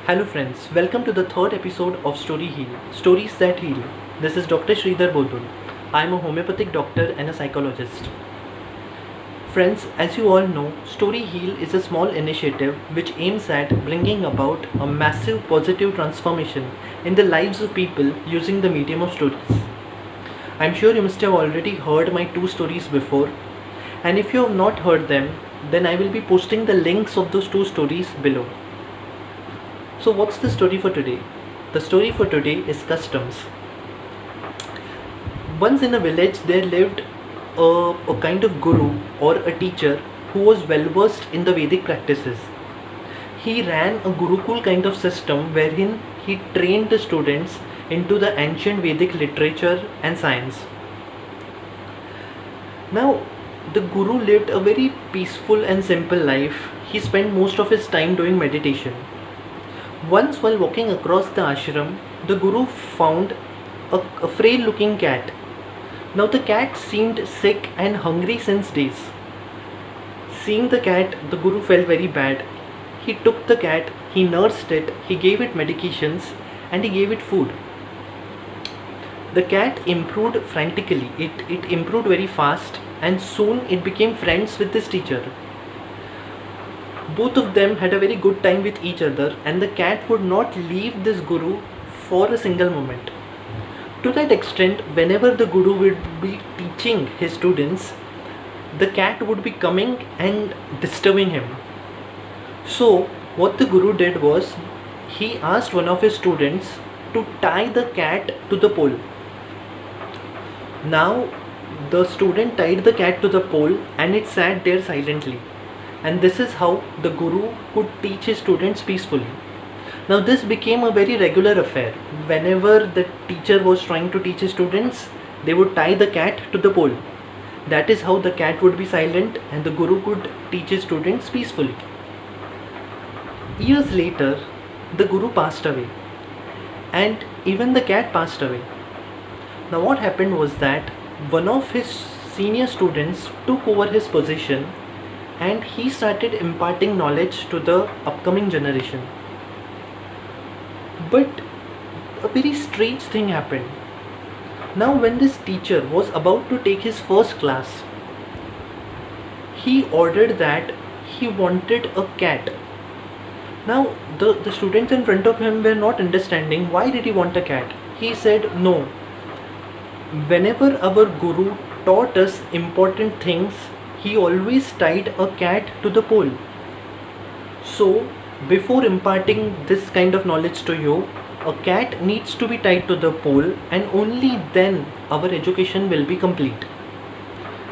Hello friends, welcome to the third episode of Story Heal, Stories That Heal. This is Dr. Sridhar Bodul. I am a homeopathic doctor and a psychologist. Friends, as you all know, Story Heal is a small initiative which aims at bringing about a massive positive transformation in the lives of people using the medium of stories. I am sure you must have already heard my two stories before, and if you have not heard them, then I will be posting the links of those two stories below. So what's the story for today? The story for today is customs. Once in a village there lived a kind of guru or a teacher who was well versed in the Vedic practices. He ran a Gurukul kind of system wherein he trained the students into the ancient Vedic literature and science. Now, the guru lived a very peaceful and simple life. He spent most of his time doing meditation. Once while walking across the ashram, the guru found a frail looking cat. Now the cat seemed sick and hungry since days. Seeing the cat, the guru felt very bad. He took the cat, he nursed it, he gave it medications and he gave it food. The cat improved frantically, it improved very fast and soon it became friends with this teacher. Both of them had a very good time with each other and the cat would not leave this guru for a single moment. To that extent, whenever the guru would be teaching his students, the cat would be coming and disturbing him. So what the guru did was, he asked one of his students to tie the cat to the pole. Now the student tied the cat to the pole and it sat there silently. And this is how the guru could teach his students peacefully. Now this became a very regular affair. Whenever the teacher was trying to teach his students, they would tie the cat to the pole. That is how the cat would be silent and the guru could teach his students peacefully. Years later, the guru passed away and even the cat passed away. Now what happened was that one of his senior students took over his position and he started imparting knowledge to the upcoming generation. But a very strange thing happened. Now when this teacher was about to take his first class, he ordered that he wanted a cat. Now the students in front of him were not understanding why did he want a cat. He said, no, whenever our guru taught us important things, he always tied a cat to the pole. So before imparting this kind of knowledge to you, a cat needs to be tied to the pole and only then our education will be complete.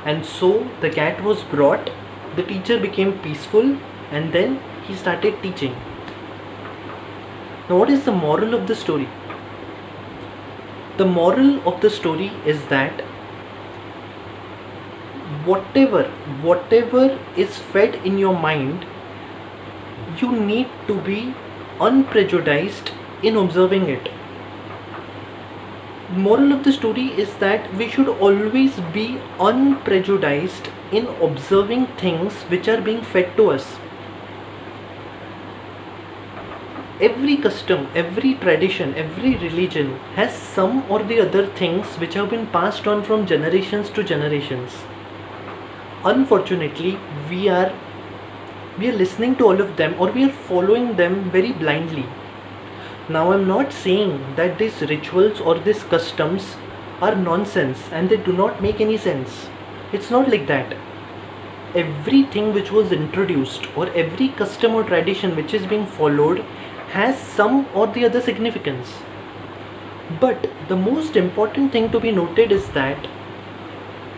And so the cat was brought, the teacher became peaceful and then he started teaching. Now what is the moral of the story? The moral of the story is that whatever is fed in your mind, you need to be unprejudiced in observing it. Moral of the story is that we should always be unprejudiced in observing things which are being fed to us. Every custom, every tradition, every religion has some or the other things which have been passed on from generations to generations. Unfortunately, we are listening to all of them or we are following them very blindly. Now I'm not saying that these rituals or these customs are nonsense and they do not make any sense. It's not like that. Everything which was introduced or every custom or tradition which is being followed has some or the other significance. But the most important thing to be noted is that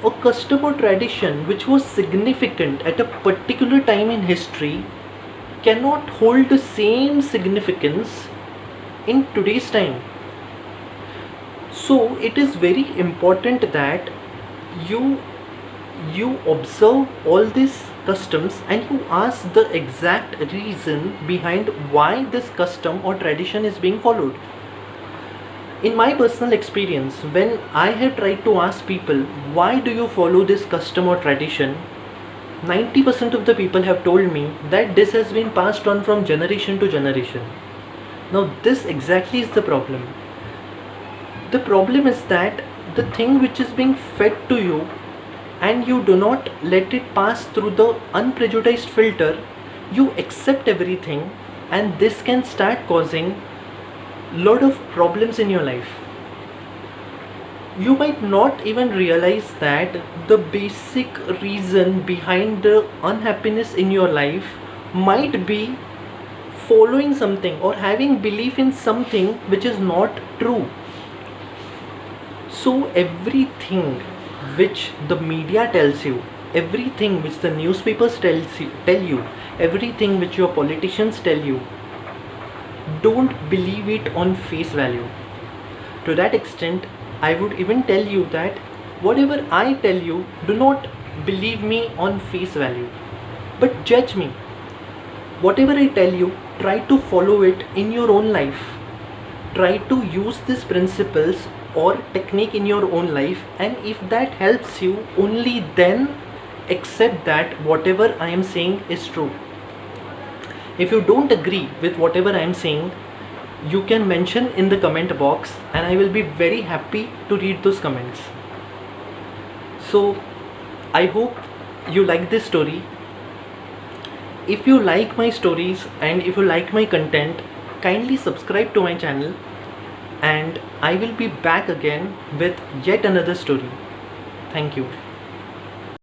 a custom or tradition which was significant at a particular time in history cannot hold the same significance in today's time. So it is very important that you observe all these customs and you ask the exact reason behind why this custom or tradition is being followed. In my personal experience, when I have tried to ask people, why do you follow this custom or tradition, 90% of the people have told me that this has been passed on from generation to generation. Now this exactly is the problem. The problem is that the thing which is being fed to you and you do not let it pass through the unprejudiced filter, you accept everything, and this can start causing lot of problems in your life. You might not even realize that the basic reason behind the unhappiness in your life might be following something or having belief in something which is not true. So everything which the media tells you, everything which the newspapers tell you, everything which your politicians tell you, don't believe it on face value. To that extent, I would even tell you that whatever I tell you, do not believe me on face value, but judge me. Whatever I tell you, try to follow it in your own life. Try to use these principles or technique in your own life, and if that helps you, only then accept that whatever I am saying is true. If you don't agree with whatever I am saying, you can mention in the comment box and I will be very happy to read those comments. So I hope you like this story. If you like my stories and if you like my content, kindly subscribe to my channel, and I will be back again with yet another story. Thank you.